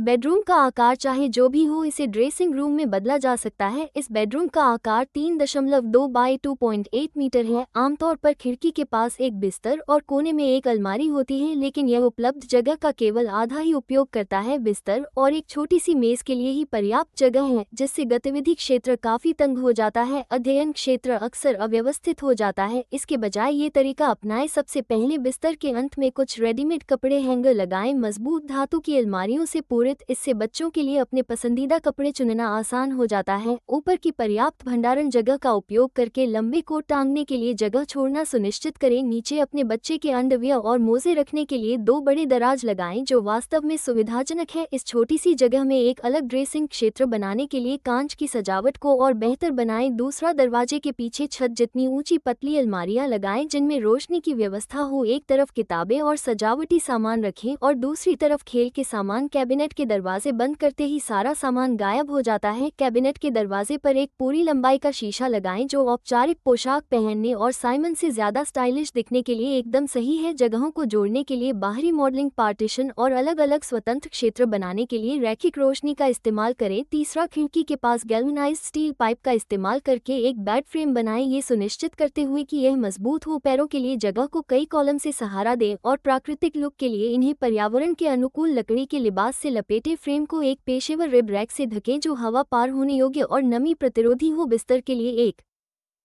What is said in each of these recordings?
Bedroom का आकार चाहे जो भी हो इसे ड्रेसिंग रूम में बदला जा सकता है। इस बेडरूम का आकार 3.2 बाई 2.8 मीटर है। आमतौर पर खिड़की के पास एक बिस्तर और कोने में एक अलमारी होती है, लेकिन यह उपलब्ध जगह का केवल आधा ही उपयोग करता है। बिस्तर और एक छोटी सी मेज के लिए ही पर्याप्त जगह है, जिससे गतिविधि क्षेत्र काफी तंग हो जाता है। अध्ययन क्षेत्र अक्सर अव्यवस्थित हो जाता है। इसके बजाय ये तरीका अपनाएं। सबसे पहले बिस्तर के अंत में कुछ रेडीमेड कपड़े हैंगर लगाएं। मजबूत धातु की अलमारियों से इससे बच्चों के लिए अपने पसंदीदा कपड़े चुनना आसान हो जाता है। ऊपर की पर्याप्त भंडारण जगह का उपयोग करके लंबे कोट टांगने के लिए जगह छोड़ना सुनिश्चित करें। नीचे अपने बच्चे के अंडरवियर और मोजे रखने के लिए 2 बड़े दराज लगाएं, जो वास्तव में सुविधाजनक है। इस छोटी सी जगह में एक अलग ड्रेसिंग क्षेत्र बनाने के लिए कांच की सजावट को और बेहतर बनाएं। दूसरा, दरवाजे के पीछे छत जितनी ऊंची पतली अलमारियां लगाएं, जिनमें रोशनी की व्यवस्था हो। एक तरफ किताबें और सजावटी सामान रखें और दूसरी तरफ खेल के सामान। कैबिनेट के दरवाजे बंद करते ही सारा सामान गायब हो जाता है। कैबिनेट के दरवाजे पर एक पूरी लंबाई का शीशा लगाएं, जो औपचारिक पोशाक पहनने और साइमन से ज्यादा स्टाइलिश दिखने के लिए एकदम सही है। जगहों को जोड़ने के लिए बाहरी मॉडलिंग पार्टीशन और अलग अलग स्वतंत्र क्षेत्र बनाने के लिए रैखिक रोशनी का इस्तेमाल करें। तीसरा, खिड़की के पास गैल्वेनाइज्ड स्टील पाइप का इस्तेमाल करके एक बेड फ्रेम बनाएं, ये सुनिश्चित करते हुए कि यह मजबूत हो। पैरों के लिए जगह को कई कॉलम से सहारा दें और प्राकृतिक लुक के लिए इन्हें पर्यावरण के अनुकूल लकड़ी के लिबास से लपेटे। फ्रेम को एक पेशेवर रिब रैक से ढकें, जो हवा पार होने योग्य और नमी प्रतिरोधी हो। बिस्तर के लिए एक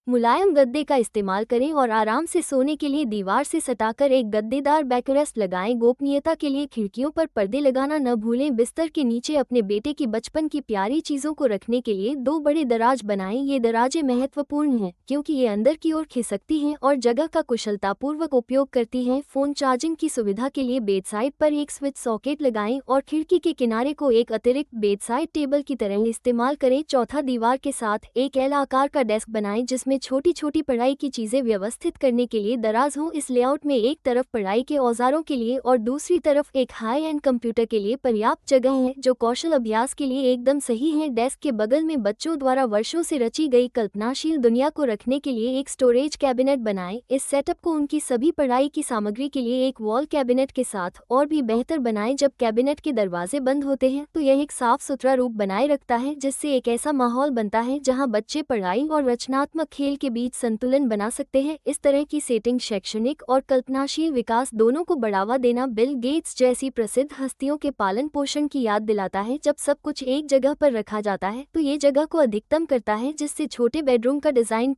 मुलायम गद्दे का इस्तेमाल करें और आराम से सोने के लिए दीवार से सटाकर एक गद्देदार बैकरेस्ट लगाएं। गोपनीयता के लिए खिड़कियों पर पर्दे लगाना न भूलें। बिस्तर के नीचे अपने बेटे की बचपन की प्यारी चीजों को रखने के लिए 2 बड़े दराज बनाएं। ये दराजें महत्वपूर्ण हैं क्योंकि ये अंदर की ओर खिसकती हैं और जगह का कुशलतापूर्वक उपयोग करती हैं। फोन चार्जिंग की सुविधा के लिए बेडसाइड पर एक स्विच सॉकेट लगाएं और खिड़की के किनारे को एक अतिरिक्त बेडसाइड टेबल की तरह इस्तेमाल करें। चौथा, दीवार के साथ एक एल आकार का डेस्क बनाएं, जिसमें छोटी छोटी पढ़ाई की चीजें व्यवस्थित करने के लिए दराज हो। इस लेआउट में एक तरफ पढ़ाई के औजारों के लिए और दूसरी तरफ एक हाई एंड कंप्यूटर के लिए पर्याप्त जगह है, जो कौशल अभ्यास के लिए एकदम सही है। डेस्क के बगल में बच्चों द्वारा वर्षों से रची गई कल्पनाशील दुनिया को रखने के लिए एक स्टोरेज कैबिनेट बनाएं। इस सेटअप को उनकी सभी पढ़ाई की सामग्री के लिए एक वॉल कैबिनेट के साथ और भी बेहतर बनाएं। जब कैबिनेट के दरवाजे बंद होते हैं तो यह एक साफ सुथरा रूप बनाए रखता है, जिससे एक ऐसा माहौल बनता है जहां बच्चे पढ़ाई और रचनात्मक खेल के बीच संतुलन बना सकते हैं। इस तरह की सेटिंग शैक्षणिक और कल्पनाशील विकास दोनों को बढ़ावा देना। बिल गेट्स जैसी प्रसिद्ध हस्तियों के पालन पोषण की याद दिलाता है। जब सब कुछ एक जगह पर रखा जाता है तो ये जगह को अधिकतम करता है, जिससे छोटे बेडरूम का डिजाइन